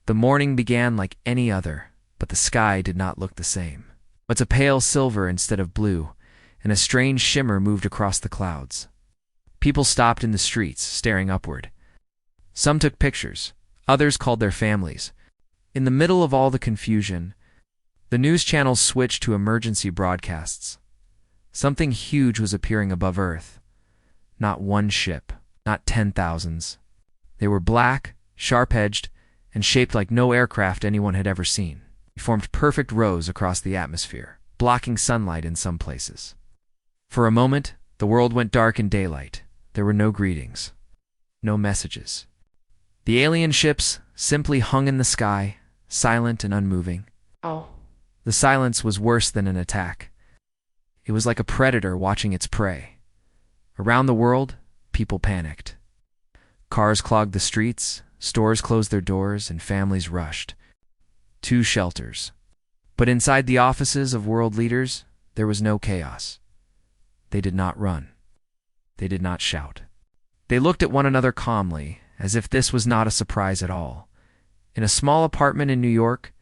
The morning began like any other, but the sky did not look the same. It's a pale silver instead of blue, and a strange shimmer moved across the clouds. People stopped in the streets, staring upward. Some took pictures, others called their families. In the middle of all the confusion, the news channels switched to emergency broadcasts. Something huge was appearing above Earth. Not one ship, not 10,000s. They were black, sharp-edged, and shaped like no aircraft anyone had ever seen. They formed perfect rows across the atmosphere, blocking sunlight in some places. For a moment, the world went dark in daylight. There were no greetings, no messages. The alien ships simply hung in the sky, silent and unmoving. Oh. The silence was worse than an attack. It was like a predator watching its prey. Around the world, people panicked. Cars clogged the streets, stores closed their doors, and families rushed to shelters. But inside the offices of world leaders, there was no chaos. They did not run. They did not shout. They looked at one another calmly, as if this was not a surprise at all. In a small apartment in New York,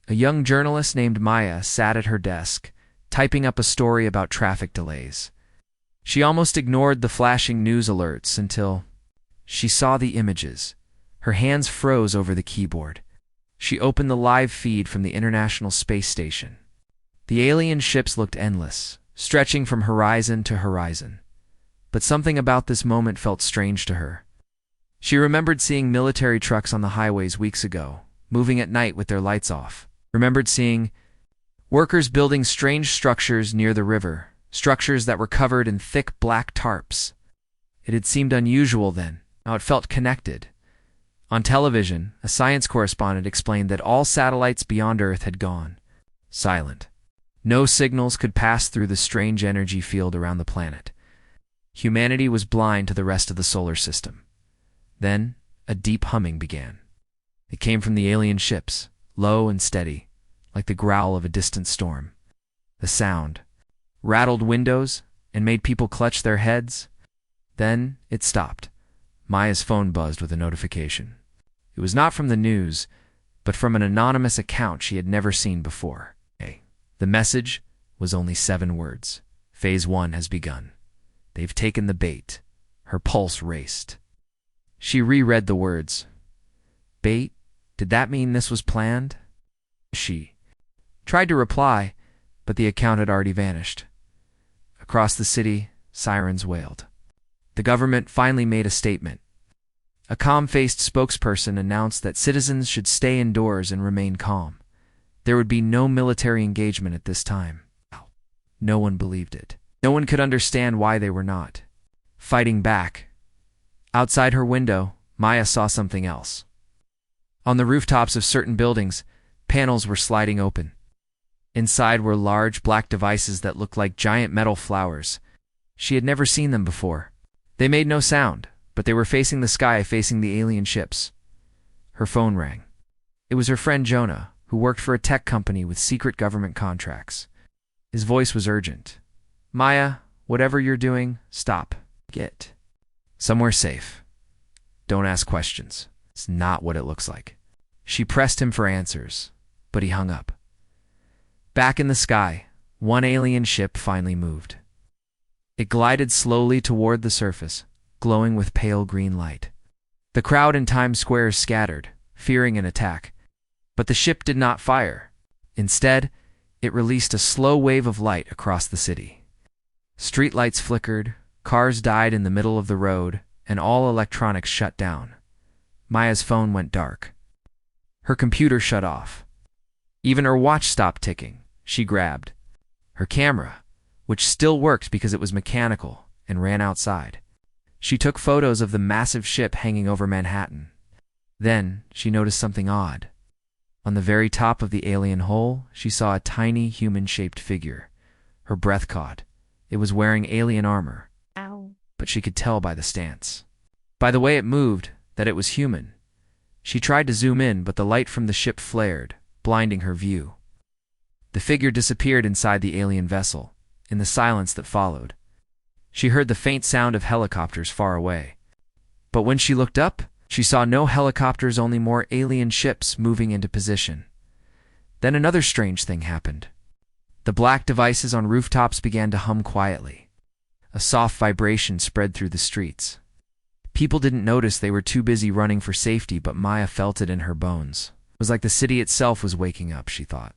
a young journalist named Maya sat at her desk, typing up a story about traffic delays. She almost ignored the flashing news alerts until she saw the images. Her hands froze over the keyboard. She opened the live feed from the International Space Station. The alien ships looked endless, stretching from horizon to horizon. But something about this moment felt strange to her. She remembered seeing military trucks on the highways weeks ago, moving at night with their lights off. Remembered seeing workers building strange structures near the river, structures that were covered in thick black tarps. It had seemed unusual then. Now it felt connected. On television, a science correspondent explained that all satellites beyond Earth had gone silent. No signals could pass through the strange energy field around the planet. Humanity was blind to the rest of the solar system. Then, a deep humming began. It came from the alien ships, low and steady, like the growl of a distant storm. The sound rattled windows and made people clutch their heads. Then it stopped. Maya's phone buzzed with a notification. It was not from the news, but from an anonymous account she had never seen before. The message was only 7 words. Phase 1 has begun. They've taken the bait. Her pulse raced. She reread the words. Bait? Did that mean this was planned? She tried to reply, but the account had already vanished. Across the city, sirens wailed. The government finally made a statement. A calm-faced spokesperson announced that citizens should stay indoors and remain calm. There would be no military engagement at this time. No one believed it. No one could understand why they were not fighting back. Outside her window, Maya saw something else. On the rooftops of certain buildings, panels were sliding open. Inside were large black devices that looked like giant metal flowers. She had never seen them before. They made no sound, but they were facing the sky, facing the alien ships. Her phone rang. It was her friend Jonah, who worked for a tech company with secret government contracts. His voice was urgent. Maya, whatever you're doing, stop. Get somewhere safe. Don't ask questions. It's not what it looks like. She pressed him for answers, but he hung up. Back in the sky, one alien ship finally moved. It glided slowly toward the surface, glowing with pale green light. The crowd in Times Square scattered, fearing an attack. But the ship did not fire. Instead, it released a slow wave of light across the city. Streetlights flickered, cars died in the middle of the road, and all electronics shut down. Maya's phone went dark. Her computer shut off. Even her watch stopped ticking. She grabbed her camera, which still worked because it was mechanical, and ran outside. She took photos of the massive ship hanging over Manhattan. Then she noticed something odd. On the very top of the alien hull, she saw a tiny human-shaped figure. Her breath caught. It was wearing alien armor. Ow. But she could tell by the stance, by the way it moved, that it was human. She tried to zoom in, but the light from the ship flared, blinding her view. The figure disappeared inside the alien vessel. In the silence that followed, she heard the faint sound of helicopters far away. But when she looked up, She saw no helicopters, only more alien ships moving into position. Then another strange thing happened. The black devices on rooftops began to hum quietly. A soft vibration spread through the streets. People didn't notice, they were too busy running for safety, but Maya felt it in her bones. It was like the city itself was waking up, she thought.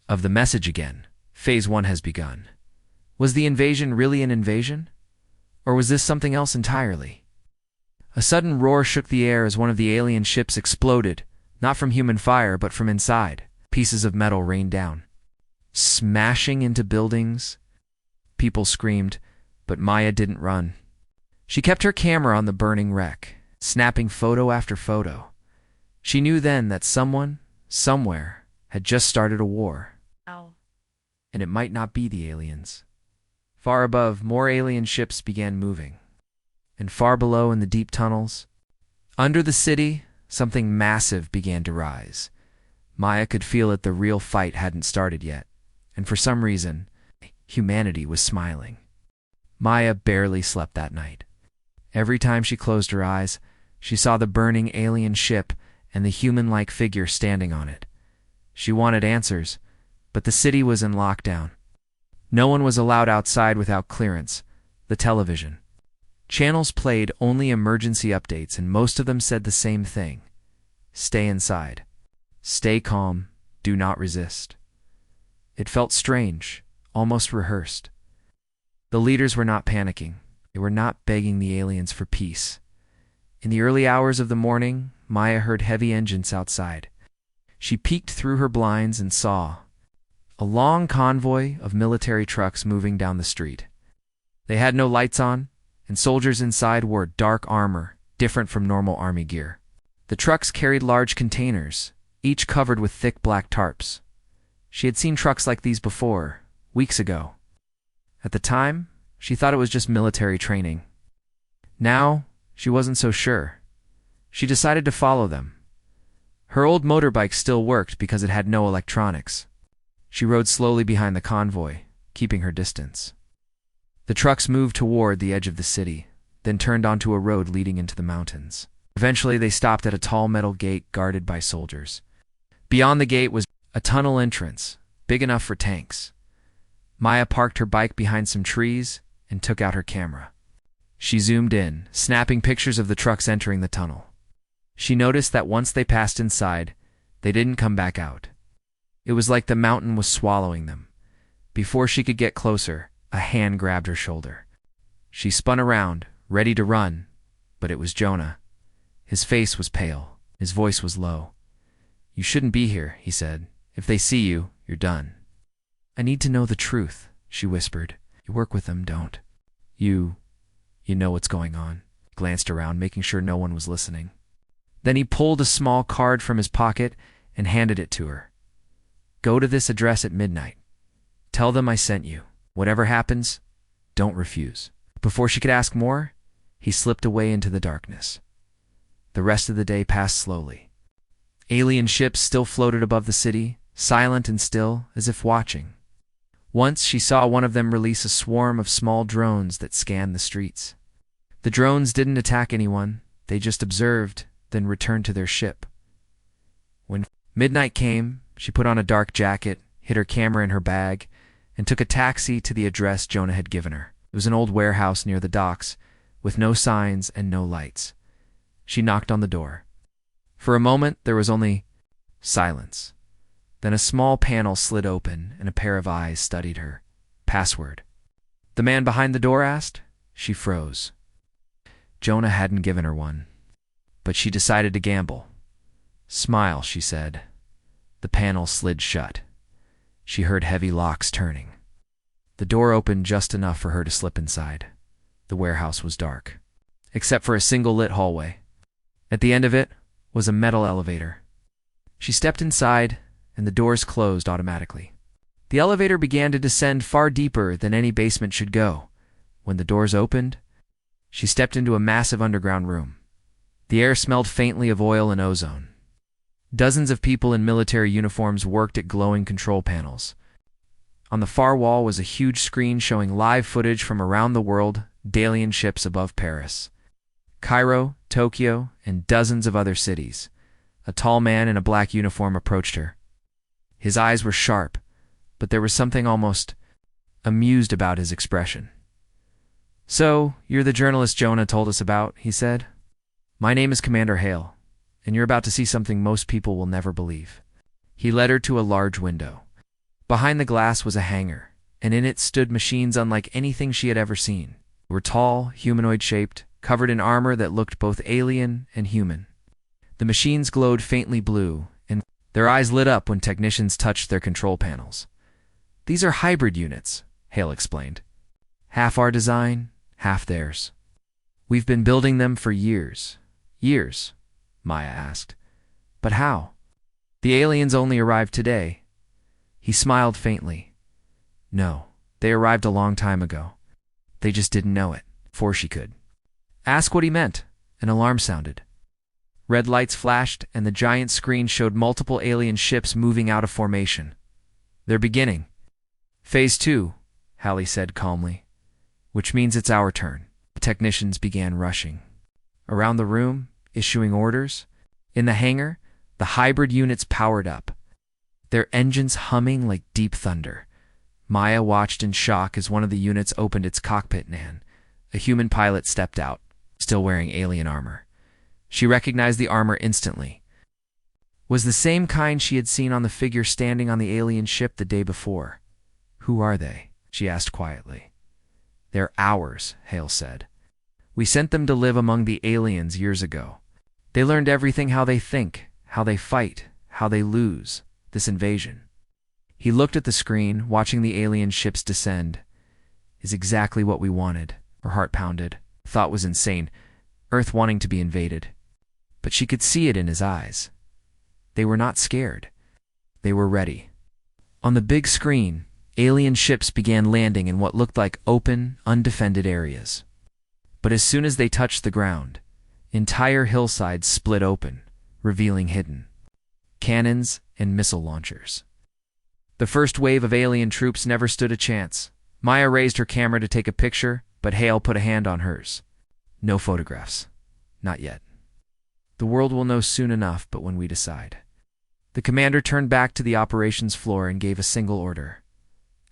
Of the message again. Phase 1 has begun. Was the invasion really an invasion? Or was this something else entirely? A sudden roar shook the air as one of the alien ships exploded, not from human fire, but from inside. Pieces of metal rained down, smashing into buildings. People screamed, but Maya didn't run. She kept her camera on the burning wreck, snapping photo after photo. She knew then that someone, somewhere, had just started a war. Ow. And it might not be the aliens. Far above, more alien ships began moving. And far below in the deep tunnels, under the city, something massive began to rise. Maya could feel it, the real fight hadn't started yet. And for some reason, humanity was smiling. Maya barely slept that night. Every time she closed her eyes, she saw the burning alien ship and the human-like figure standing on it. She wanted answers, but the city was in lockdown. No one was allowed outside without clearance. The television. Channels played only emergency updates, and most of them said the same thing. Stay inside. Stay calm. Do not resist. It felt strange, almost rehearsed. The leaders were not panicking. They were not begging the aliens for peace. In the early hours of the morning, Maya heard heavy engines outside. She peeked through her blinds and saw a long convoy of military trucks moving down the street. They had no lights on, and soldiers inside wore dark armor, different from normal army gear. The trucks carried large containers, each covered with thick black tarps. She had seen trucks like these before, weeks ago. At the time, she thought it was just military training. Now, she wasn't so sure. She decided to follow them. Her old motorbike still worked because it had no electronics. She rode slowly behind the convoy, keeping her distance. The trucks moved toward the edge of the city, then turned onto a road leading into the mountains. Eventually, they stopped at a tall metal gate guarded by soldiers. Beyond the gate was a tunnel entrance, big enough for tanks. Maya parked her bike behind some trees and took out her camera. She zoomed in, snapping pictures of the trucks entering the tunnel. She noticed that once they passed inside, they didn't come back out. It was like the mountain was swallowing them. Before she could get closer, a hand grabbed her shoulder. She spun around, ready to run, but it was Jonah. His face was pale. His voice was low. "You shouldn't be here," he said. "If they see you, you're done." "I need to know the truth," she whispered. "You work with them, don't? You know what's going on." He glanced around, making sure no one was listening. Then he pulled a small card from his pocket and handed it to her. "Go to this address at midnight. Tell them I sent you. Whatever happens, don't refuse." Before she could ask more, he slipped away into the darkness. The rest of the day passed slowly. Alien ships still floated above the city, silent and still, as if watching. Once she saw one of them release a swarm of small drones that scanned the streets. The drones didn't attack anyone, they just observed, then returned to their ship. When midnight came, she put on a dark jacket, hid her camera in her bag, and took a taxi to the address Jonah had given her. It was an old warehouse near the docks, with no signs and no lights. She knocked on the door. For a moment, there was only silence. Then a small panel slid open, and a pair of eyes studied her. "Password?" the man behind the door asked. She froze. Jonah hadn't given her one. But she decided to gamble. "Smile," she said. The panel slid shut. She heard heavy locks turning. The door opened just enough for her to slip inside. The warehouse was dark, except for a single lit hallway. At the end of it was a metal elevator. She stepped inside, and the doors closed automatically. The elevator began to descend far deeper than any basement should go. When the doors opened, she stepped into a massive underground room. The air smelled faintly of oil and ozone. Dozens of people in military uniforms worked at glowing control panels. On the far wall was a huge screen showing live footage from around the world, alien ships above Paris. Cairo, Tokyo, and dozens of other cities. A tall man in a black uniform approached her. His eyes were sharp, but there was something almost amused about his expression. "So, you're the journalist Jonah told us about," he said. "My name is Commander Hale, and you're about to see something most people will never believe." He led her to a large window. Behind the glass was a hangar, and in it stood machines unlike anything she had ever seen. They were tall, humanoid-shaped, covered in armor that looked both alien and human. The machines glowed faintly blue, and their eyes lit up when technicians touched their control panels. "These are hybrid units," Hale explained. "Half our design, half theirs. We've been building them for years." "Years?" Maya asked. "But how? The aliens only arrived today." He smiled faintly. "No, they arrived a long time ago. They just didn't know it, before she could." Ask what he meant. An alarm sounded. Red lights flashed, and the giant screen showed multiple alien ships moving out of formation. "They're beginning. Phase 2, Hallie said calmly. "Which means it's our turn." The technicians began rushing around the room, issuing orders. In the hangar, the hybrid units powered up, their engines humming like deep thunder. Maya watched in shock as one of the units opened its cockpit and a human pilot stepped out, still wearing alien armor. She recognized the armor instantly. Was the same kind she had seen on the figure standing on the alien ship the day before. "Who are they?" she asked quietly. "They're ours," Hale said. "We sent them to live among the aliens years ago. They learned everything: how they think, how they fight, how they lose this invasion." He looked at the screen, watching the alien ships descend. "Is exactly what we wanted." Her heart pounded. The thought was insane. Earth wanting to be invaded. But she could see it in his eyes. They were not scared. They were ready. On the big screen, alien ships began landing in what looked like open, undefended areas. But as soon as they touched the ground, entire hillsides split open, revealing hidden cannons and missile launchers. The first wave of alien troops never stood a chance. Maya raised her camera to take a picture, but Hale put a hand on hers. "No photographs. Not yet. The world will know soon enough, but when we decide." The commander turned back to the operations floor and gave a single order.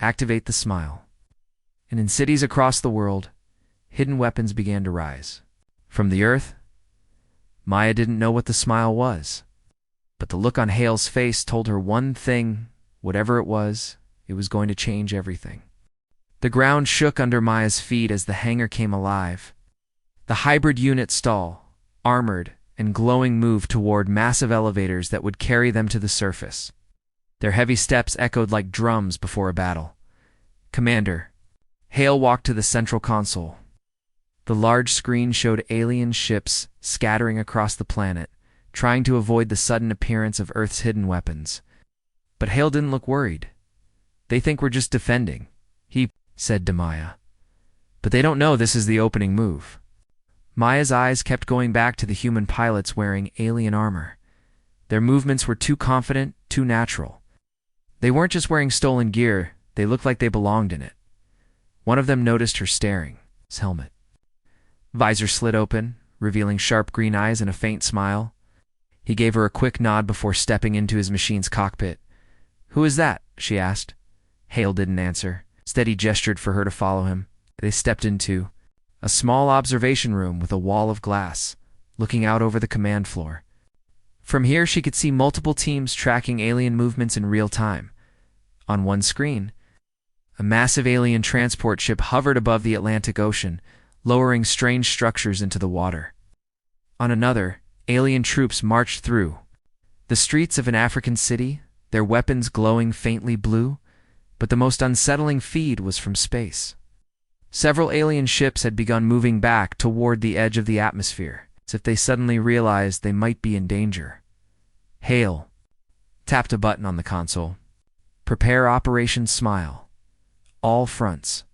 "Activate the smile." And in cities across the world, hidden weapons began to rise. From the Earth, Maya didn't know what the smile was. But the look on Hale's face told her one thing: whatever it was going to change everything. The ground shook under Maya's feet as the hangar came alive. The hybrid unit stall, armored and glowing, moved toward massive elevators that would carry them to the surface. Their heavy steps echoed like drums before a battle. "Commander." Hale walked to the central console. The large screen showed alien ships scattering across the planet, trying to avoid the sudden appearance of Earth's hidden weapons. But Hale didn't look worried. "They think we're just defending," he said to Maya. "But they don't know this is the opening move." Maya's eyes kept going back to the human pilots wearing alien armor. Their movements were too confident, too natural. They weren't just wearing stolen gear, they looked like they belonged in it. One of them noticed her staring. His helmet. Visor slid open, revealing sharp green eyes and a faint smile. He gave her a quick nod before stepping into his machine's cockpit. "Who is that?" she asked. Hale didn't answer. Instead, he gestured for her to follow him. They stepped into a small observation room with a wall of glass, looking out over the command floor. From here, she could see multiple teams tracking alien movements in real time. On one screen, a massive alien transport ship hovered above the Atlantic Ocean, lowering strange structures into the water. On another, alien troops marched through the streets of an African city, their weapons glowing faintly blue, but the most unsettling feed was from space. Several alien ships had begun moving back toward the edge of the atmosphere, as if they suddenly realized they might be in danger. Hale tapped a button on the console. "Prepare Operation Smile. All fronts."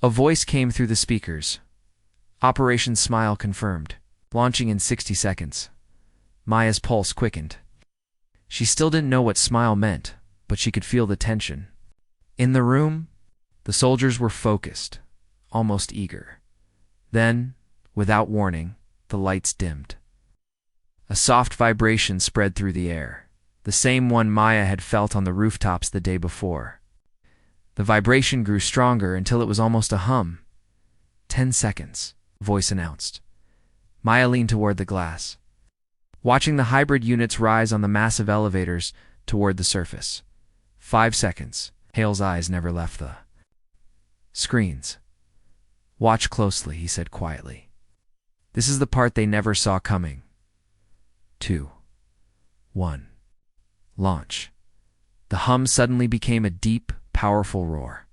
A voice came through the speakers. "Operation Smile confirmed. Launching in 60 seconds. Maya's pulse quickened. She still didn't know what smile meant, but she could feel the tension. In the room, the soldiers were focused, almost eager. Then, without warning, the lights dimmed. A soft vibration spread through the air, the same one Maya had felt on the rooftops the day before. The vibration grew stronger until it was almost a hum. 10 seconds, voice announced. Maya leaned toward the glass, watching the hybrid units rise on the massive elevators toward the surface. 5 seconds. Hale's eyes never left the screens. Watch closely, he said quietly. This is the part they never saw coming. 2, 1. Launch. The hum suddenly became a deep, powerful roar.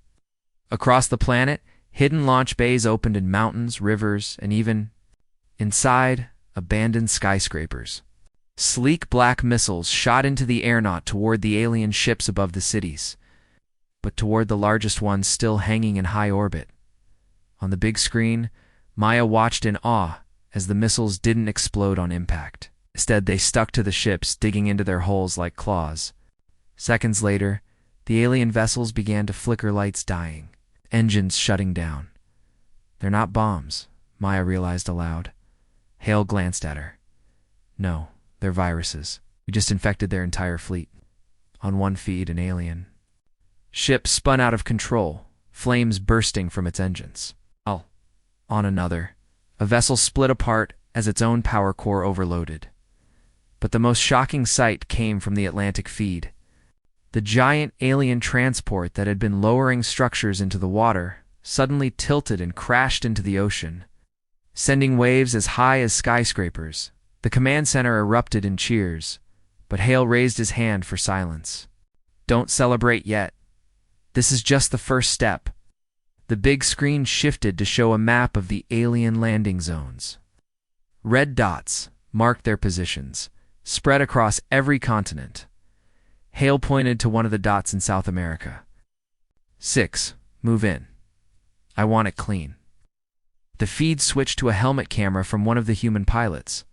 Across the planet, hidden launch bays opened in mountains, rivers, and even, inside, abandoned skyscrapers. Sleek black missiles shot into the air, not toward the alien ships above the cities, but toward the largest ones still hanging in high orbit. On the big screen, Maya watched in awe as the missiles didn't explode on impact. Instead, they stuck to the ships, digging into their hulls like claws. Seconds later, the alien vessels began to flicker, lights dying, engines shutting down. They're not bombs, Maya realized aloud. Hale glanced at her. No, they're viruses. We just infected their entire fleet. On one feed, an alien ship spun out of control, flames bursting from its engines. On another, a vessel split apart as its own power core overloaded. But the most shocking sight came from the Atlantic feed. The giant alien transport that had been lowering structures into the water suddenly tilted and crashed into the ocean, sending waves as high as skyscrapers. The command center erupted in cheers, but Hale raised his hand for silence. Don't celebrate yet. This is just the first step. The big screen shifted to show a map of the alien landing zones. Red dots marked their positions, spread across every continent. Hale pointed to one of the dots in South America. 6. Move in. I want it clean. The feed switched to a helmet camera from one of the human pilots.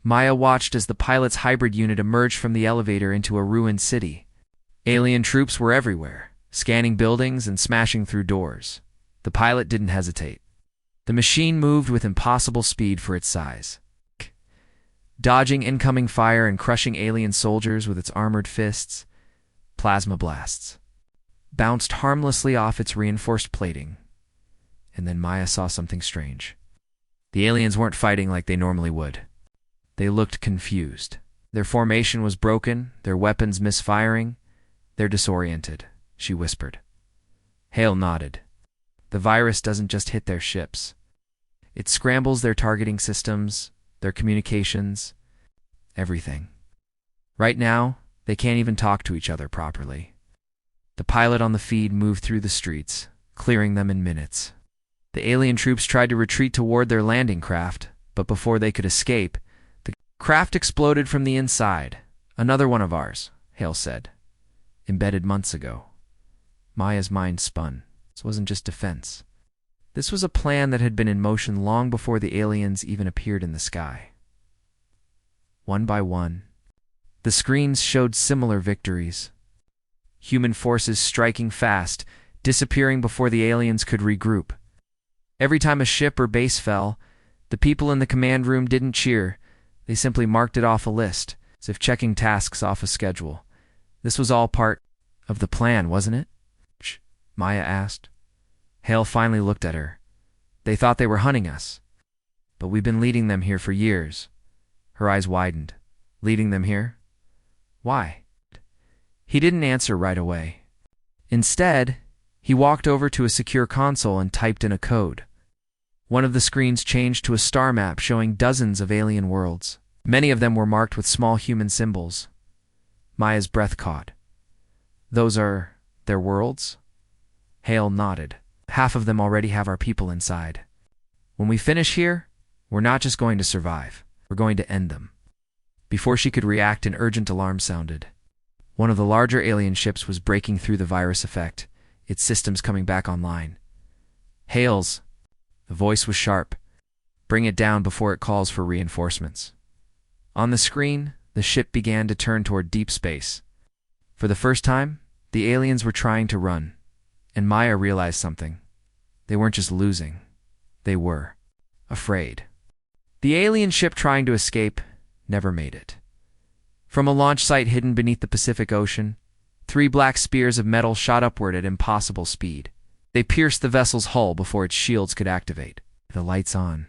Maya watched as the pilot's hybrid unit emerged from the elevator into a ruined city. Alien troops were everywhere, scanning buildings and smashing through doors. The pilot didn't hesitate. The machine moved with impossible speed for its size, dodging incoming fire and crushing alien soldiers with its armored fists. Plasma blasts bounced harmlessly off its reinforced plating. And then Maya saw something strange. The aliens weren't fighting like they normally would. They looked confused. Their formation was broken, their weapons misfiring. They're disoriented, she whispered. Hale nodded. The virus doesn't just hit their ships. It scrambles their targeting systems, their communications, everything. Right now, they can't even talk to each other properly. The pilot on the feed moved through the streets, clearing them in minutes. The alien troops tried to retreat toward their landing craft, but before they could escape, the craft exploded from the inside. Another one of ours, Hale said. Embedded months ago. Maya's mind spun. This wasn't just defense. This was a plan that had been in motion long before the aliens even appeared in the sky. One by one, the screens showed similar victories. Human forces striking fast, disappearing before the aliens could regroup. Every time a ship or base fell, the people in the command room didn't cheer. They simply marked it off a list, as if checking tasks off a schedule. This was all part of the plan, wasn't it? Maya asked. Hale finally looked at her. They thought they were hunting us, but we've been leading them here for years. Her eyes widened. Leading them here? Why? He didn't answer right away. Instead, he walked over to a secure console and typed in a code. One of the screens changed to a star map showing dozens of alien worlds. Many of them were marked with small human symbols. Maya's breath caught. Those are their worlds? Hale nodded. Half of them already have our people inside. When we finish here, we're not just going to survive. We're going to end them. Before she could react, an urgent alarm sounded. One of the larger alien ships was breaking through the virus effect, its systems coming back online. Hales. The voice was sharp. Bring it down before it calls for reinforcements. On the screen, the ship began to turn toward deep space. For the first time, the aliens were trying to run, and Maya realized something. They weren't just losing. They were afraid. The alien ship trying to escape never made it. From a launch site hidden beneath the Pacific Ocean, 3 black spears of metal shot upward at impossible speed. They pierced the vessel's hull before its shields could activate. The lights on.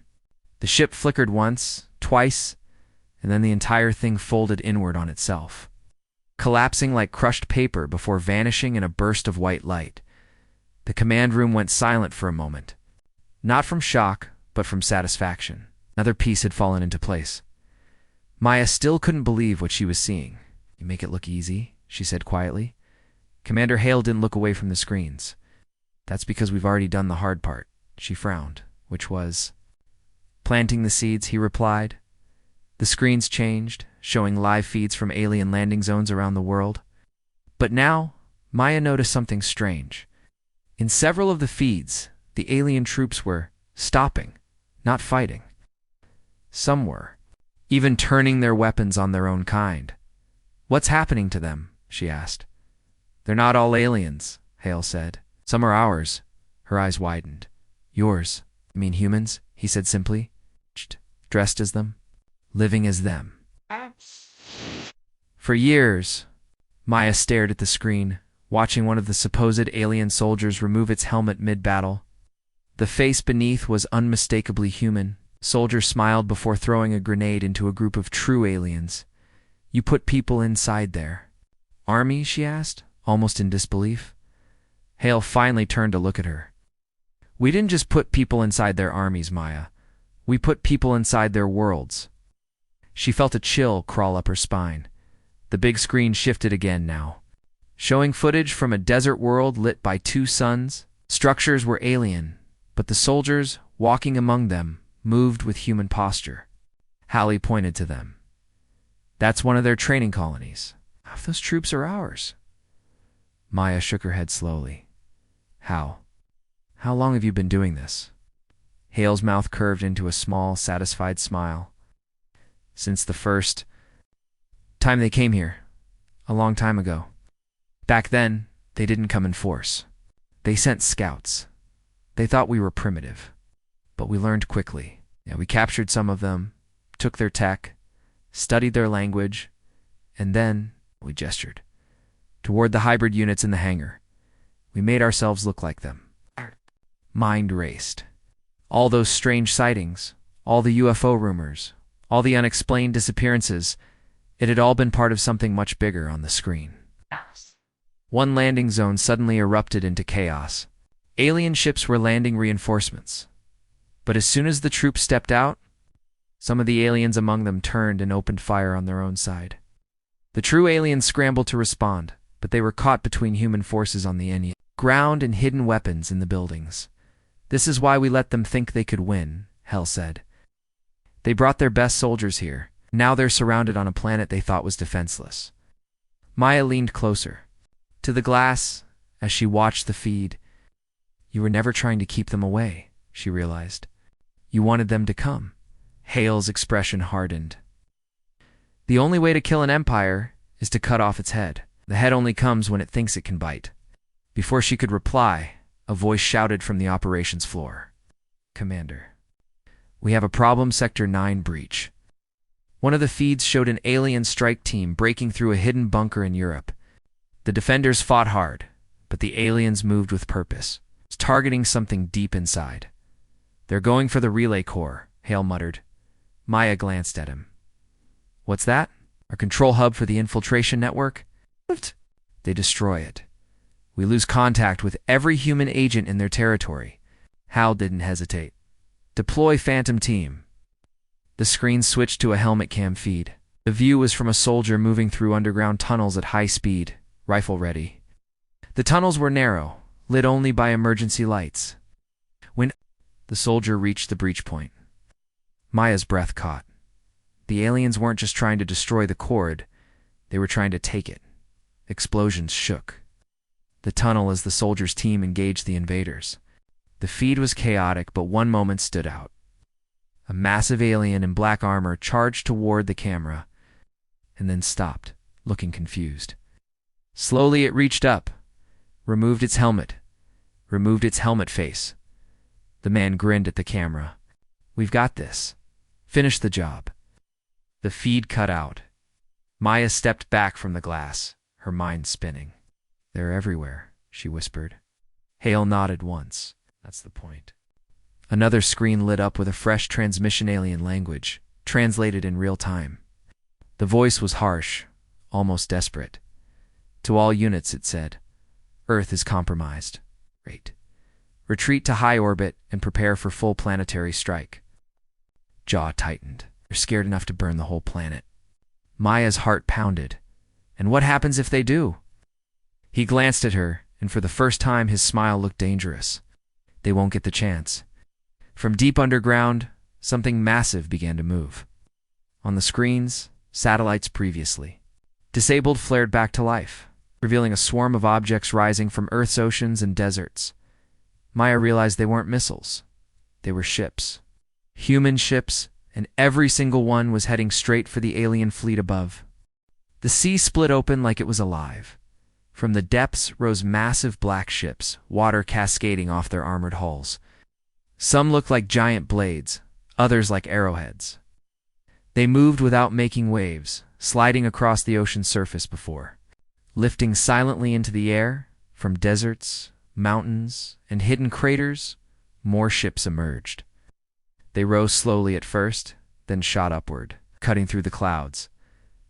The ship flickered once, twice, and then the entire thing folded inward on itself, collapsing like crushed paper before vanishing in a burst of white light. The command room went silent for a moment, not from shock, but from satisfaction. Another piece had fallen into place. Maya still couldn't believe what she was seeing. "You make it look easy," she said quietly. Commander Hale didn't look away from the screens. "That's because we've already done the hard part," she frowned, which was planting the seeds, he replied. The screens changed, showing live feeds from alien landing zones around the world. But now, Maya noticed something strange. In several of the feeds, the alien troops were stopping, not fighting. Some were even turning their weapons on their own kind. "What's happening to them?" she asked. "They're not all aliens," Hale said. "Some are ours." Her eyes widened. "Yours? I mean humans?" he said simply. "Dressed as them? Living as them?" For years, Maya stared at the screen, watching one of the supposed alien soldiers remove its helmet mid-battle. The face beneath was unmistakably human. Soldier smiled before throwing a grenade into a group of true aliens. "You put people inside there." "Army?" she asked, almost in disbelief. Hale finally turned to look at her. "We didn't just put people inside their armies, Maya. We put people inside their worlds." She felt a chill crawl up her spine. The big screen shifted again now, showing footage from a desert world lit by 2 suns. Structures were alien, but the soldiers, walking among them, moved with human posture. Hallie pointed to them. "That's one of their training colonies. Half those troops are ours." Maya shook her head slowly. How long have you been doing this?" Hale's mouth curved into a small, satisfied smile. "Since the first time they came here, a long time ago. Back then, they didn't come in force. They sent scouts. They thought we were primitive. But we learned quickly. We captured some of them, took their tech, studied their language, and then we gestured toward the hybrid units in the hangar. We made ourselves look like them." Mind raced. All those strange sightings, all the UFO rumors, all the unexplained disappearances, it had all been part of something much bigger on the screen. One landing zone suddenly erupted into chaos. Alien ships were landing reinforcements. But as soon as the troops stepped out, some of the aliens among them turned and opened fire on their own side. The true aliens scrambled to respond, but they were caught between human forces on the ground and hidden weapons in the buildings. "This is why we let them think they could win," Hell said. "They brought their best soldiers here. Now they're surrounded on a planet they thought was defenseless." Maya leaned closer to the glass as she watched the feed. "You were never trying to keep them away," she realized. "You wanted them to come." Hale's expression hardened. "The only way to kill an empire is to cut off its head. The head only comes when it thinks it can bite." Before she could reply, a voice shouted from the operations floor. "Commander, we have a problem, Sector 9 breach." One of the feeds showed an alien strike team breaking through a hidden bunker in Europe. The defenders fought hard, but the aliens moved with purpose, targeting something deep inside. "They're going for the relay core," Hale muttered. Maya glanced at him. "What's that? Our control hub for the infiltration network?" "They destroy it. We lose contact with every human agent in their territory." Hal didn't hesitate. "Deploy Phantom Team." The screen switched to a helmet cam feed. The view was from a soldier moving through underground tunnels at high speed, rifle ready. The tunnels were narrow, lit only by emergency lights. When the soldier reached the breach point, Maya's breath caught. The aliens weren't just trying to destroy the cord, they were trying to take it. Explosions shook the tunnel as the soldiers' team engaged the invaders. The feed was chaotic, but one moment stood out. A massive alien in black armor charged toward the camera, and then stopped, looking confused. Slowly it reached up, removed its helmet face. The man grinned at the camera. "We've got this." Finish the job. The feed cut out. Maya stepped back from the glass, her mind spinning. They're everywhere, she whispered. Hale nodded once. That's the point. Another screen lit up with a fresh transmission alien language, translated in real time. The voice was harsh, almost desperate. To all units, it said, Earth is compromised. Great. Retreat to high orbit and prepare for full planetary strike. Jaw tightened. They're scared enough to burn the whole planet. Maya's heart pounded. And what happens if they do? He glanced at her, and for the first time his smile looked dangerous. They won't get the chance. From deep underground, something massive began to move. On the screens, satellites previously disabled flared back to life, revealing a swarm of objects rising from Earth's oceans and deserts. Maya realized they weren't missiles. They were ships. Human ships, and every single one was heading straight for the alien fleet above. The sea split open like it was alive. From the depths rose massive black ships, water cascading off their armored hulls. Some looked like giant blades, others like arrowheads. They moved without making waves, sliding across the ocean's surface before. Lifting silently into the air, from deserts, mountains, and hidden craters, more ships emerged. They rose slowly at first, then shot upward, cutting through the clouds.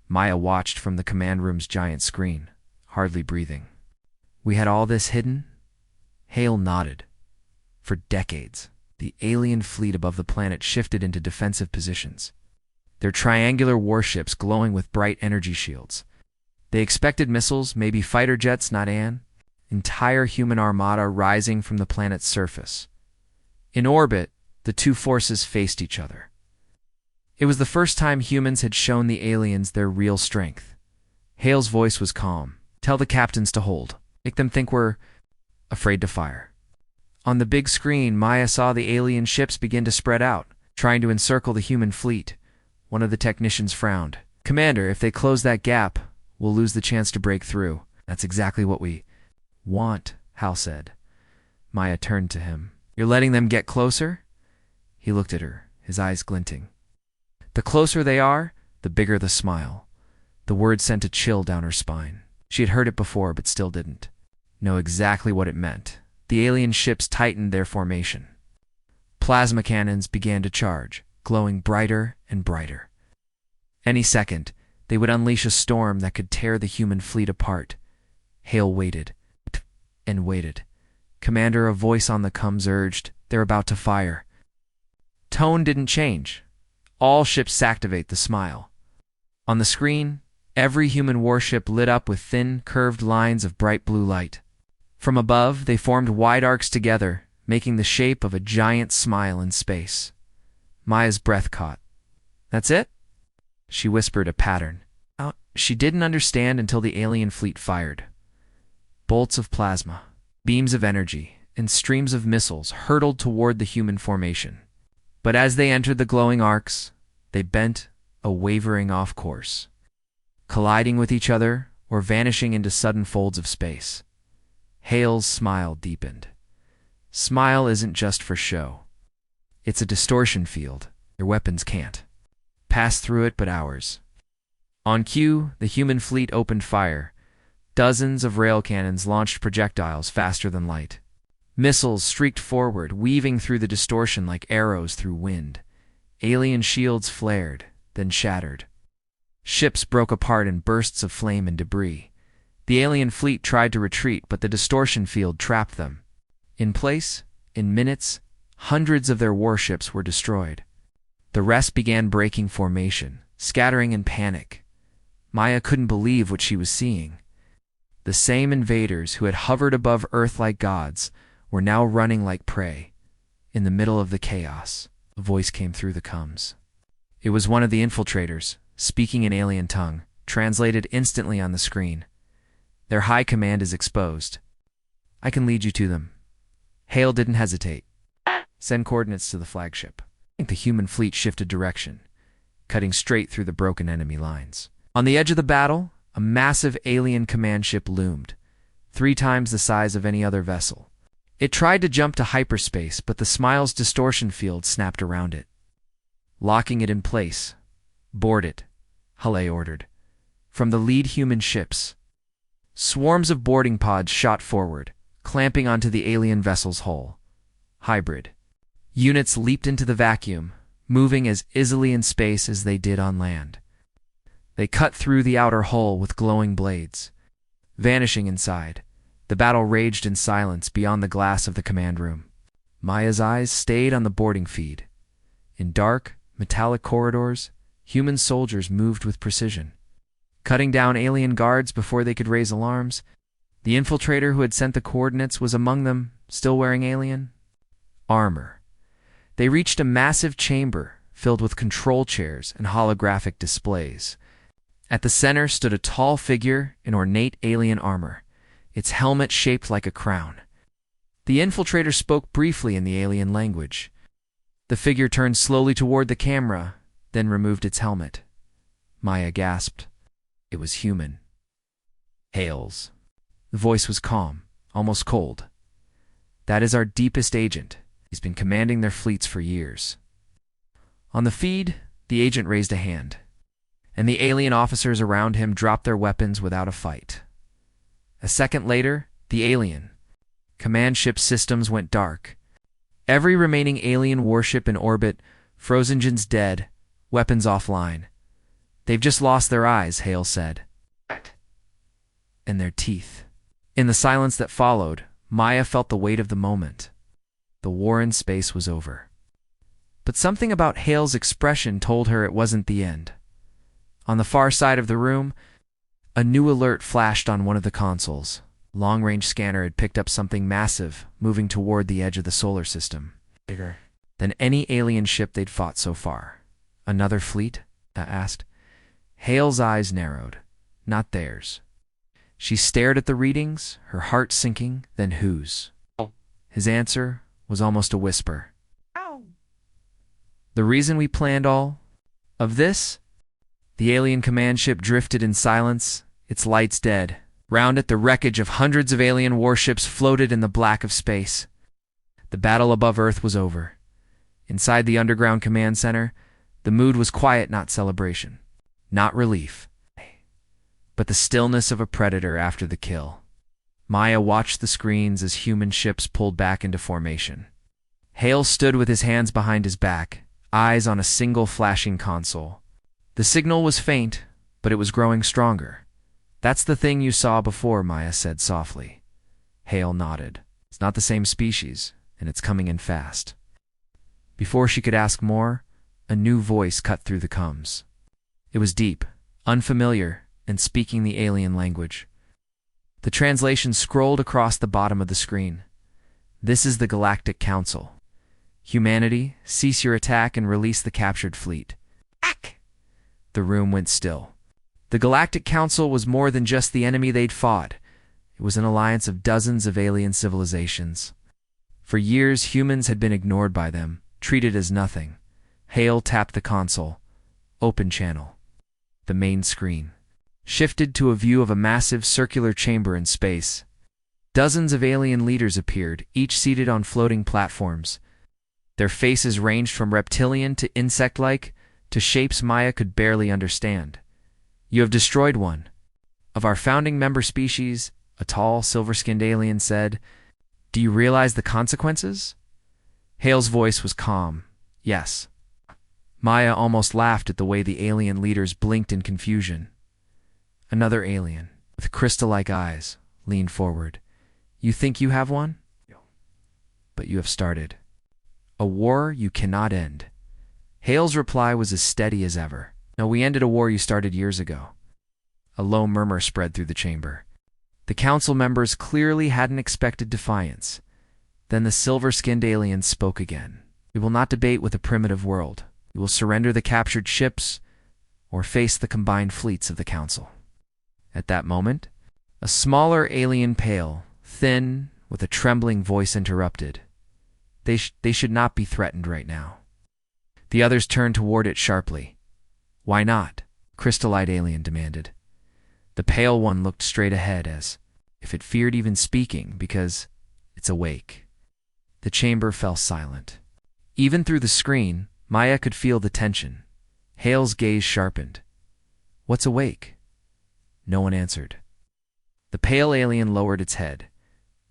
Maya watched from the command room's giant screen, hardly breathing. We had all this hidden? Hale nodded. For decades, the alien fleet above the planet shifted into defensive positions, their triangular warships glowing with bright energy shields. They expected missiles, maybe fighter jets, not an entire human armada rising from the planet's surface. In orbit, the two forces faced each other. It was the first time humans had shown the aliens their real strength. Hale's voice was calm. Tell the captains to hold. Make them think we're afraid to fire. On the big screen, Maya saw the alien ships begin to spread out, trying to encircle the human fleet. One of the technicians frowned. Commander, if they close that gap, we'll lose the chance to break through. That's exactly what we want, Hal said. Maya turned to him. You're letting them get closer? He looked at her, his eyes glinting. The closer they are, the bigger the smile. The word sent a chill down her spine. She had heard it before, but still didn't know exactly what it meant. The alien ships tightened their formation. Plasma cannons began to charge, glowing brighter and brighter. Any second, they would unleash a storm that could tear the human fleet apart. Hale waited and waited. Commander, a voice on the comms urged, they're about to fire. Tone didn't change. All ships activate the smile. On the screen, every human warship lit up with thin, curved lines of bright blue light. From above, they formed wide arcs together, making the shape of a giant smile in space. Maya's breath caught. That's it? She whispered a pattern. She didn't understand until the alien fleet fired. Bolts of plasma, beams of energy, and streams of missiles hurtled toward the human formation. But as they entered the glowing arcs, they bent a wavering off course, colliding with each other or vanishing into sudden folds of space. Hale's smile deepened. Smile isn't just for show. It's a distortion field. Your weapons can't pass through it, but ours. On cue, the human fleet opened fire. Dozens of rail cannons launched projectiles faster than light. Missiles streaked forward, weaving through the distortion like arrows through wind. Alien shields flared, then shattered. Ships broke apart in bursts of flame and debris. The alien fleet tried to retreat, but the distortion field trapped them. In place, in minutes, hundreds of their warships were destroyed. The rest began breaking formation, scattering in panic. Maya couldn't believe what she was seeing. The same invaders who had hovered above Earth like gods were now running like prey. In the middle of the chaos, a voice came through the comms. It was one of the infiltrators, speaking in alien tongue, translated instantly on the screen. Their high command is exposed. I can lead you to them. Hale didn't hesitate. Send coordinates to the flagship. I think the human fleet shifted direction, cutting straight through the broken enemy lines. On the edge of the battle, a massive alien command ship loomed, 3 times the size of any other vessel. It tried to jump to hyperspace, but the Smile's distortion field snapped around it. locking it in place. "Board it," Halle ordered. From the lead human ships, swarms of boarding pods shot forward, clamping onto the alien vessel's hull. Hybrid units leaped into the vacuum, moving as easily in space as they did on land. They cut through the outer hull with glowing blades. Vanishing inside, the battle raged in silence beyond the glass of the command room. Maya's eyes stayed on the boarding feed. In dark, metallic corridors, human soldiers moved with precision, cutting down alien guards before they could raise alarms. The infiltrator who had sent the coordinates was among them, still wearing alien armor. They reached a massive chamber filled with control chairs and holographic displays. At the center stood a tall figure in ornate alien armor, its helmet shaped like a crown. The infiltrator spoke briefly in the alien language. The figure turned slowly toward the camera, then removed its helmet. Maya gasped. It was human. "Hails." The voice was calm, almost cold. "That is our deepest agent. He's been commanding their fleets for years." On the feed, the agent raised a hand, and the alien officers around him dropped their weapons without a fight. A second later, the alien command ship systems went dark. Every remaining alien warship in orbit, froze engines dead, weapons offline. "They've just lost their eyes," Hale said. "And their teeth." In the silence that followed, Maya felt the weight of the moment. The war in space was over. But something about Hale's expression told her it wasn't the end. On the far side of the room, a new alert flashed on one of the consoles. Long-range scanner had picked up something massive, moving toward the edge of the solar system. Bigger than any alien ship they'd fought so far. "Another fleet?" asked. Hale's eyes narrowed. Not theirs. She stared at the readings, her heart sinking, then whose? His answer was almost a whisper. "Ow." "The reason we planned all of this?" The alien command ship drifted in silence, its lights dead. Round it, the wreckage of hundreds of alien warships floated in the black of space. The battle above Earth was over. Inside the underground command center, the mood was quiet, not celebration, not relief, but the stillness of a predator after the kill. Maya watched the screens as human ships pulled back into formation. Hale stood with his hands behind his back, eyes on a single flashing console. The signal was faint, but it was growing stronger. "That's the thing you saw before," Maya said softly. Hale nodded. "It's not the same species, and it's coming in fast." Before she could ask more, a new voice cut through the comms. It was deep, unfamiliar, and speaking the alien language. The translation scrolled across the bottom of the screen. "This is the Galactic Council. Humanity, cease your attack and release the captured fleet." Ack! The room went still. The Galactic Council was more than just the enemy they'd fought. It was an alliance of dozens of alien civilizations. For years, humans had been ignored by them, treated as nothing. Hale tapped the console. Open channel. The main screen shifted to a view of a massive circular chamber in space. Dozens of alien leaders appeared, each seated on floating platforms. Their faces ranged from reptilian to insect-like, to shapes Maya could barely understand. "You have destroyed one of our founding member species," a tall, silver-skinned alien said. "Do you realize the consequences?" Hale's voice was calm. "Yes." Maya almost laughed at the way the alien leaders blinked in confusion. Another alien, with crystal-like eyes, leaned forward. "You think you have one? But you have started a war you cannot end." Hale's reply was as steady as ever. "No, we ended a war you started years ago." A low murmur spread through the chamber. The council members clearly hadn't expected defiance. Then the silver-skinned alien spoke again. "We will not debate with a primitive world. We will surrender the captured ships or face the combined fleets of the council." At that moment, a smaller alien, pale, thin, with a trembling voice interrupted. They should not be threatened right now." The others turned toward it sharply. "Why not?" Crystallite alien demanded. The pale one looked straight ahead as if it feared even speaking, "Because it's awake." The chamber fell silent. Even through the screen, Maya could feel the tension. Hale's gaze sharpened. "What's awake?" No one answered. The pale alien lowered its head.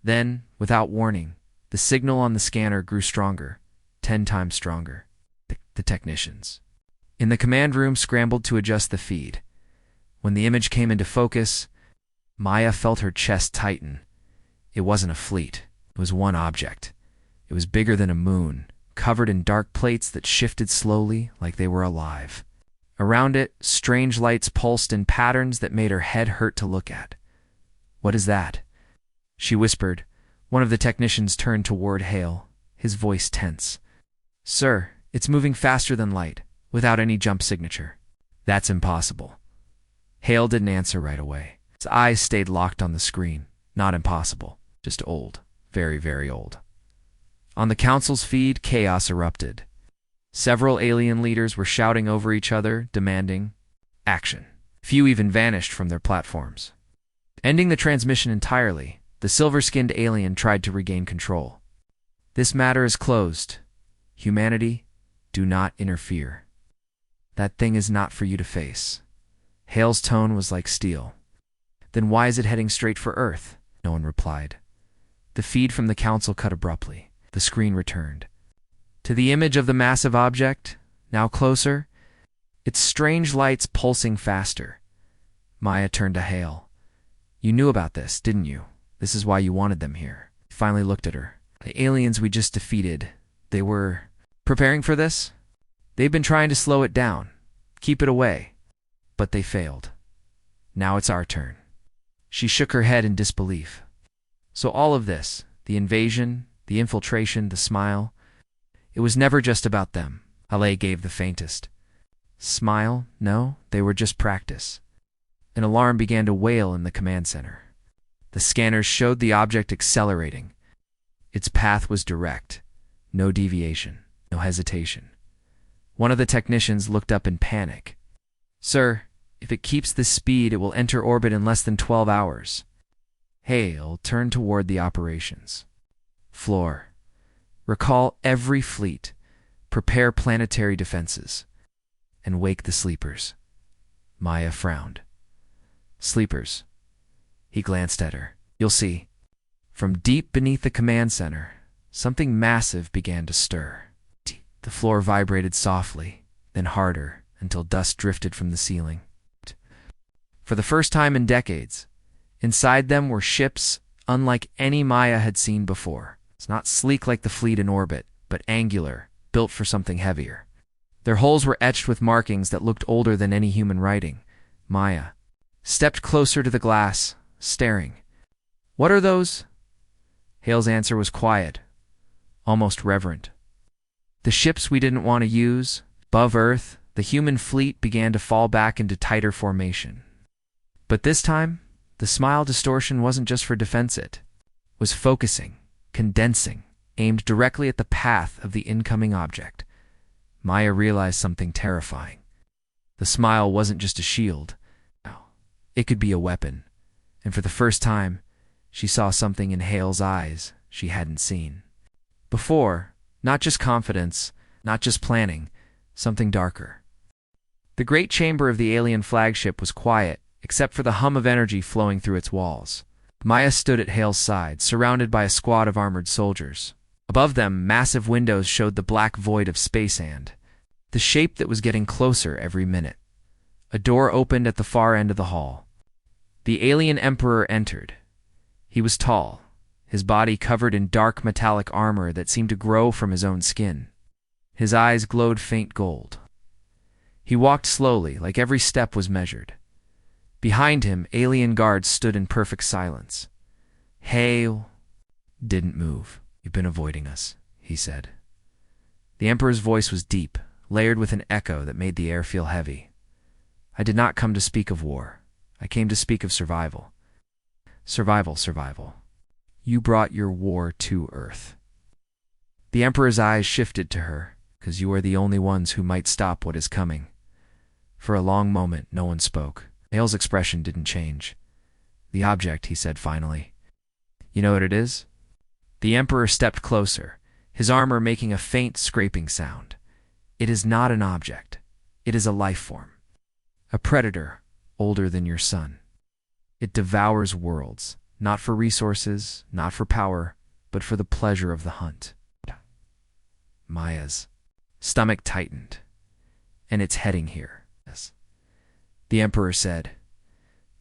Then, without warning, the signal on the scanner grew stronger, 10 times stronger. The technicians in the command room scrambled to adjust the feed. When the image came into focus, Maya felt her chest tighten. It wasn't a fleet. It was one object. It was bigger than a moon, covered in dark plates that shifted slowly like they were alive. Around it, strange lights pulsed in patterns that made her head hurt to look at. "What is that?" she whispered. One of the technicians turned toward Hale, his voice tense. "Sir, it's moving faster than light, without any jump signature." "That's impossible." Hale didn't answer right away. His eyes stayed locked on the screen. Not impossible, just old. Very, very old. On the council's feed, chaos erupted. Several alien leaders were shouting over each other, demanding action. Few even vanished from their platforms. Ending the transmission entirely, the silver-skinned alien tried to regain control. "This matter is closed. Humanity, do not interfere. That thing is not for you to face." Hale's tone was like steel. "Then why is it heading straight for Earth?" No one replied. The feed from the council cut abruptly. The screen returned to the image of the massive object, now closer, its strange lights pulsing faster. Maya turned to Hale. "You knew about this, didn't you? This is why you wanted them here." He finally looked at her. "The aliens we just defeated, they were preparing for this? They've been trying to slow it down, keep it away, but they failed. Now it's our turn." She shook her head in disbelief. "So all of this, the invasion, the infiltration, the smile, it was never just about them." Hale gave the faintest smile. "No, they were just practice." An alarm began to wail in the command center. The scanners showed the object accelerating. Its path was direct. No deviation, no hesitation. One of the technicians looked up in panic. "Sir, if it keeps this speed, it will enter orbit in less than 12 hours. Hale turned toward the operations floor. "Recall every fleet, prepare planetary defenses, and wake the sleepers." Maya frowned. "Sleepers." He glanced at her. "You'll see." From deep beneath the command center, something massive began to stir. The floor vibrated softly, then harder, until dust drifted from the ceiling. For the first time in decades, inside them were ships unlike any Maya had seen before. It's not sleek like the fleet in orbit, but angular, built for something heavier. Their hulls were etched with markings that looked older than any human writing. Maya stepped closer to the glass, staring. "What are those?" Hale's answer was quiet, almost reverent. "The ships we didn't want to use." Above Earth, the human fleet began to fall back into tighter formation. But this time, the smile distortion wasn't just for defense, it was focusing, condensing, aimed directly at the path of the incoming object. Maya realized something terrifying. The smile wasn't just a shield. It could be a weapon. And for the first time, she saw something in Hale's eyes she hadn't seen before. Not just confidence, not just planning, something darker. The great chamber of the alien flagship was quiet, except for the hum of energy flowing through its walls. Maya stood at Hale's side, surrounded by a squad of armored soldiers. Above them, massive windows showed the black void of space and the shape that was getting closer every minute. A door opened at the far end of the hall. The alien emperor entered. He was tall, his body covered in dark metallic armor that seemed to grow from his own skin. His eyes glowed faint gold. He walked slowly, like every step was measured. Behind him, alien guards stood in perfect silence. Hale didn't move. "You've been avoiding us," he said. The Emperor's voice was deep, layered with an echo that made the air feel heavy. "I did not come to speak of war. I came to speak of survival. Survival. You brought your war to Earth." The Emperor's eyes shifted to her, "because you are the only ones who might stop what is coming." For a long moment, no one spoke. Hale's expression didn't change. "The object," he said finally. "You know what it is?" The Emperor stepped closer, his armor making a faint scraping sound. It is not an object. It is a life form. A predator, older than your sun. It devours worlds, not for resources, not for power, but for the pleasure of the hunt. Maya's stomach tightened. And it's heading here. Yes. The Emperor said,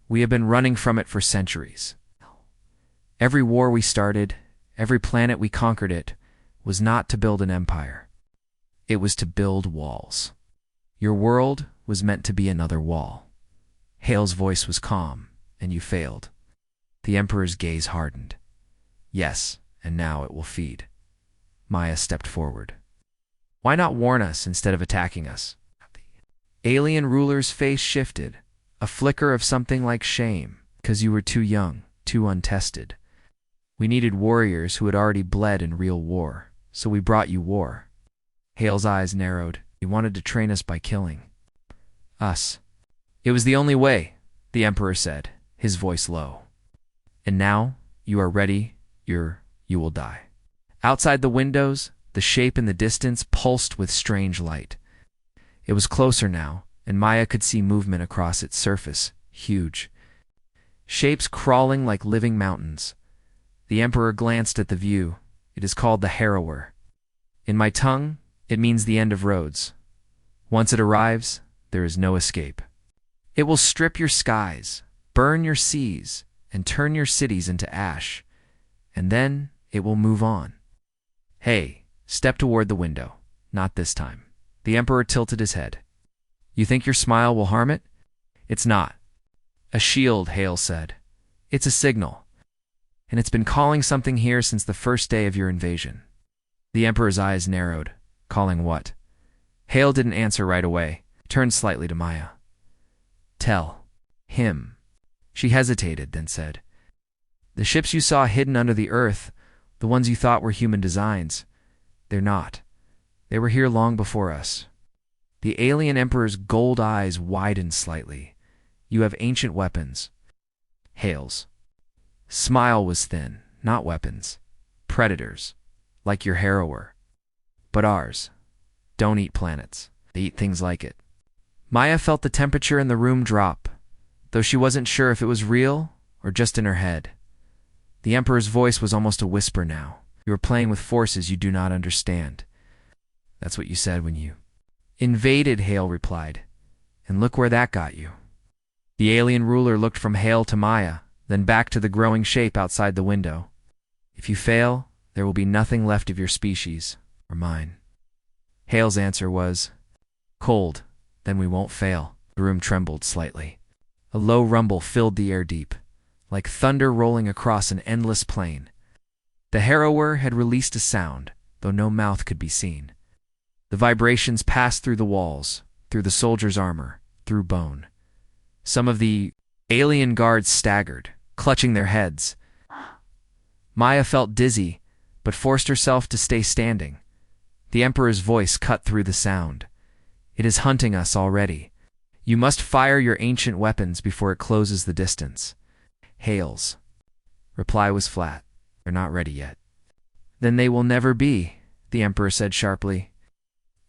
"We have been running from it for centuries. Every war we started, every planet we conquered it, was not to build an empire. It was to build walls. Your world was meant to be another wall." Hale's voice was calm, and you failed. The Emperor's gaze hardened. "Yes, and now it will feed." Maya stepped forward. "Why not warn us instead of attacking us?" The alien ruler's face shifted, a flicker of something like shame, because you were too young, too untested. "We needed warriors who had already bled in real war, so we brought you war." Hale's eyes narrowed. "You wanted to train us by killing us." "It was the only way," the Emperor said, his voice low. "And now, you are ready, you will die." Outside the windows, the shape in the distance pulsed with strange light. It was closer now, and Maya could see movement across its surface, huge. Shapes crawling like living mountains. The Emperor glanced at the view. "It is called the Harrower. In my tongue, it means the end of roads. Once it arrives, there is no escape. It will strip your skies, burn your seas, and turn your cities into ash. And then it will move on." "Hey, step toward the window. Not this time." The Emperor tilted his head. "You think your smile will harm it? It's not." "A shield," Hale said. "It's a signal. And it's been calling something here since the first day of your invasion." The Emperor's eyes narrowed. "Calling what?" Hale didn't answer right away. Turned slightly to Maya. "Tell him." She hesitated, then said, "The ships you saw hidden under the earth, the ones you thought were human designs, they're not. They were here long before us." The alien Emperor's gold eyes widened slightly. "You have ancient weapons." Hale's smile was thin. "Not weapons. Predators. Like your Harrower. But ours don't eat planets. They eat things like it." Maya felt the temperature in the room drop, though she wasn't sure if it was real or just in her head. The Emperor's voice was almost a whisper now. "You are playing with forces you do not understand." "That's what you said when you invaded," Hale replied. "And look where that got you." The alien ruler looked from Hale to Maya, then back to the growing shape outside the window. "If you fail, there will be nothing left of your species, or mine." Hale's answer was, "Cold, then we won't fail." The room trembled slightly. A low rumble filled the air deep, like thunder rolling across an endless plain. The Harrower had released a sound, though no mouth could be seen. The vibrations passed through the walls, through the soldier's armor, through bone. Some of the alien guards staggered, clutching their heads. Maya felt dizzy, but forced herself to stay standing. The Emperor's voice cut through the sound. "It is hunting us already. You must fire your ancient weapons before it closes the distance." Hale's reply was flat. "They're not ready yet." "Then they will never be," the Emperor said sharply.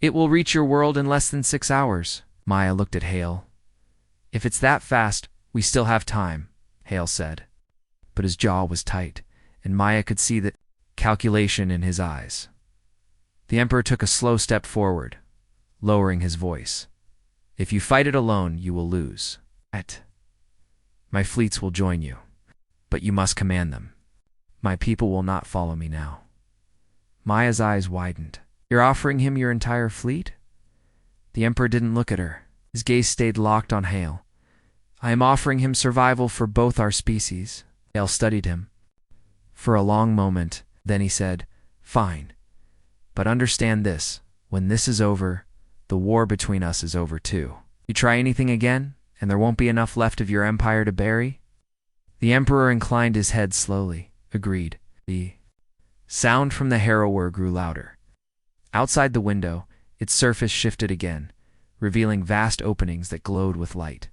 "It will reach your world in less than 6 hours." Maya looked at Hale. "If it's that fast, we still have time," Hale said. But his jaw was tight, and Maya could see the calculation in his eyes. The Emperor took a slow step forward, lowering his voice. "If you fight it alone, you will lose. My fleets will join you, but you must command them. My people will not follow me now." Maya's eyes widened. "You're offering him your entire fleet?" The Emperor didn't look at her. His gaze stayed locked on Hale. "I am offering him survival for both our species." Hale studied him for a long moment. Then he said, "Fine. But understand this. When this is over, the war between us is over too. You try anything again, and there won't be enough left of your empire to bury?" The Emperor inclined his head slowly. "Agreed." The sound from the Harrower grew louder. Outside the window, its surface shifted again, revealing vast openings that glowed with light.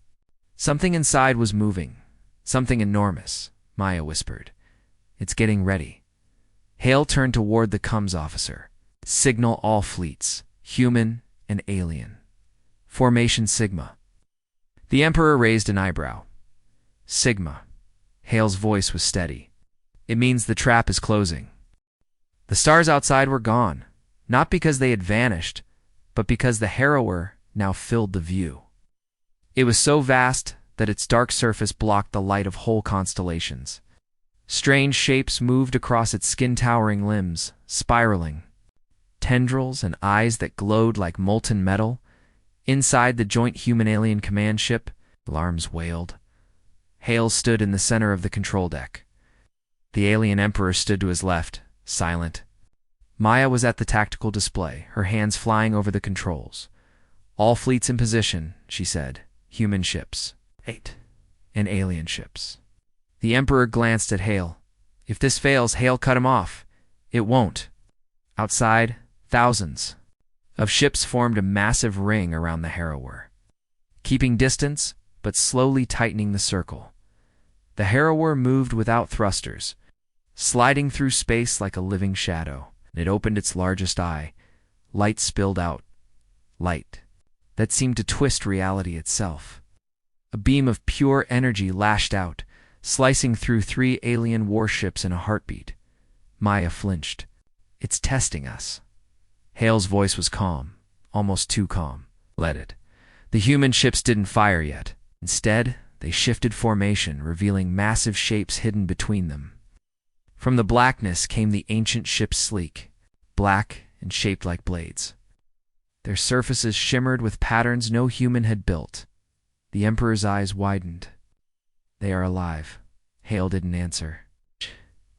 Something inside was moving. Something enormous, Maya whispered. "It's getting ready." Hale turned toward the comms officer. "Signal all fleets, human and alien. Formation Sigma. The Emperor raised an eyebrow. Sigma. Hale's voice was steady. It means the trap is closing. The stars outside were gone, not because they had vanished, but because the harrower now filled the view. It was so vast that its dark surface blocked the light of whole constellations. Strange shapes moved across its skin-towering limbs, spiraling. Tendrils and eyes that glowed like molten metal. Inside the joint human-alien command ship, alarms wailed. Hale stood in the center of the control deck. The alien Emperor stood to his left, silent. Maya was at the tactical display, her hands flying over the controls. All fleets in position, she said. Human ships. 8. And alien ships. The Emperor glanced at Hale. If this fails, Hale cut him off. It won't. Outside, thousands of ships formed a massive ring around the harrower, keeping distance but slowly tightening the circle. The harrower moved without thrusters, sliding through space like a living shadow. It opened its largest eye. Light spilled out. Light that seemed to twist reality itself. A beam of pure energy lashed out, slicing through 3 alien warships in a heartbeat. Maya flinched. It's testing us. Hale's voice was calm, almost too calm. Let it. The human ships didn't fire yet. Instead, they shifted formation, revealing massive shapes hidden between them. From the blackness came the ancient ships, sleek, black and shaped like blades. Their surfaces shimmered with patterns no human had built. The Emperor's eyes widened. They are alive. Hale didn't answer.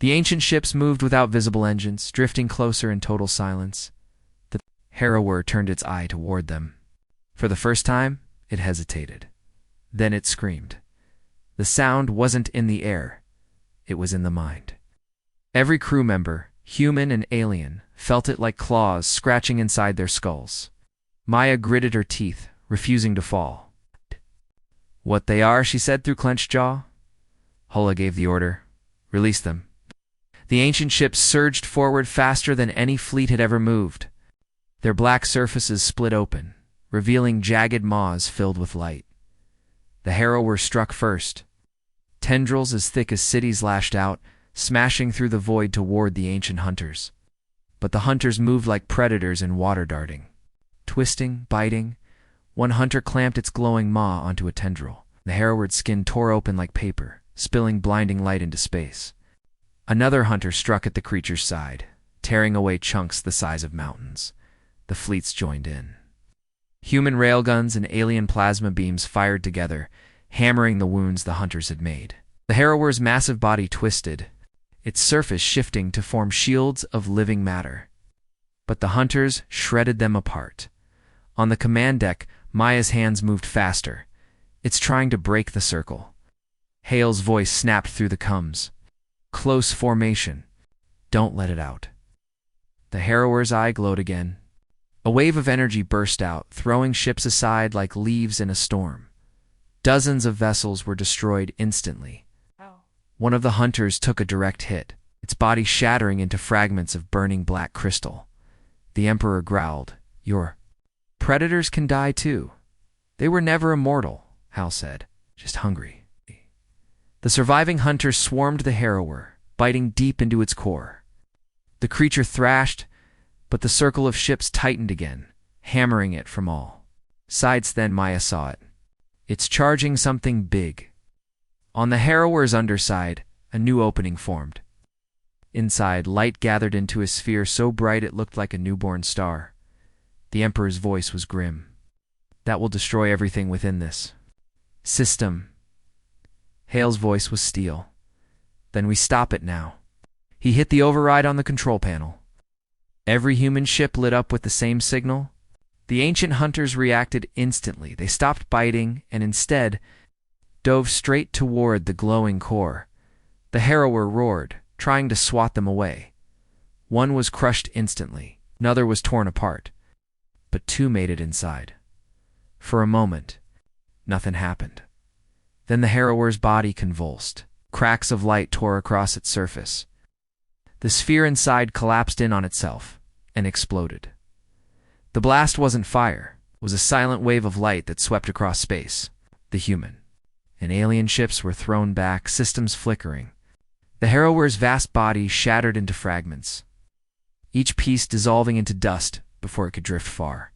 The ancient ships moved without visible engines, drifting closer in total silence. The harrower turned its eye toward them. For the first time, it hesitated. Then it screamed. The sound wasn't in the air. It was in the mind. Every crew member, human and alien, felt it like claws scratching inside their skulls. Maya gritted her teeth, refusing to fall. What they are, she said through clenched jaw. Hulla gave the order. Release them. The ancient ships surged forward faster than any fleet had ever moved. Their black surfaces split open, revealing jagged maws filled with light. The harrower struck first. Tendrils as thick as cities lashed out, smashing through the void toward the ancient hunters. But the hunters moved like predators in water darting. Twisting, biting, one hunter clamped its glowing maw onto a tendril. The harrower's skin tore open like paper, spilling blinding light into space. Another hunter struck at the creature's side, tearing away chunks the size of mountains. The fleets joined in. Human railguns and alien plasma beams fired together, hammering the wounds the hunters had made. The harrower's massive body twisted, its surface shifting to form shields of living matter. But the hunters shredded them apart. On the command deck, Maya's hands moved faster. It's trying to break the circle. Hale's voice snapped through the coms. Close formation. Don't let it out. The harrower's eye glowed again. A wave of energy burst out, throwing ships aside like leaves in a storm. Dozens of vessels were destroyed instantly. One of the hunters took a direct hit, its body shattering into fragments of burning black crystal. The Emperor growled, Your predators can die too. They were never immortal, Hal said, just hungry. The surviving hunters swarmed the harrower, biting deep into its core. The creature thrashed, but the circle of ships tightened again, hammering it from all sides. Then Maya saw it. It's charging something big. On the harrower's underside, a new opening formed. Inside, light gathered into a sphere so bright it looked like a newborn star. The Emperor's voice was grim. That will destroy everything within this system. Hale's voice was steel. Then we stop it now. He hit the override on the control panel. Every human ship lit up with the same signal. The ancient hunters reacted instantly. They stopped biting and instead dove straight toward the glowing core. The harrower roared, trying to swat them away. One was crushed instantly. Another was torn apart. But 2 made it inside. For a moment, nothing happened. Then the harrower's body convulsed. Cracks of light tore across its surface. The sphere inside collapsed in on itself and exploded. The blast wasn't fire. It was a silent wave of light that swept across space. The human and alien ships were thrown back, systems flickering. The Harrower's vast body shattered into fragments, each piece dissolving into dust before it could drift far.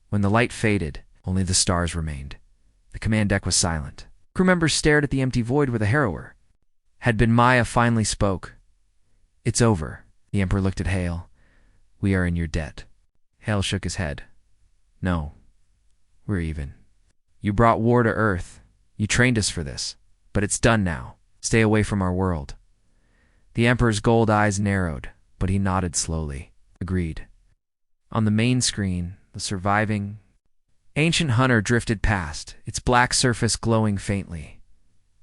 When the light faded, only the stars remained. The command deck was silent. Crew members stared at the empty void where the Harrower had been. Maya finally spoke. "It's over." The Emperor looked at Hale. "We are in your debt." Hale shook his head. "No, we're even. You brought war to Earth. You trained us for this. But it's done now. Stay away from our world." The Emperor's gold eyes narrowed, but he nodded slowly. "Agreed." On the main screen, the surviving ancient hunter drifted past, its black surface glowing faintly.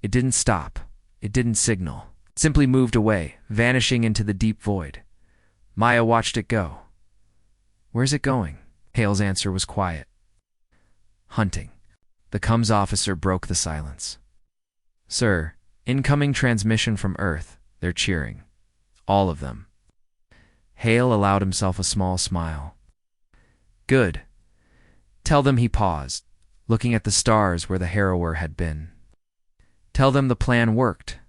It didn't stop. It didn't signal. It simply moved away, vanishing into the deep void. Maya watched it go. "Where's it going?" Hale's answer was quiet. "Hunting." The comms officer broke the silence. "Sir, incoming transmission from Earth. They're cheering. All of them." Hale allowed himself a small smile. "Good. Tell them," he paused, looking at the stars where the Harrower had been. "Tell them the plan worked.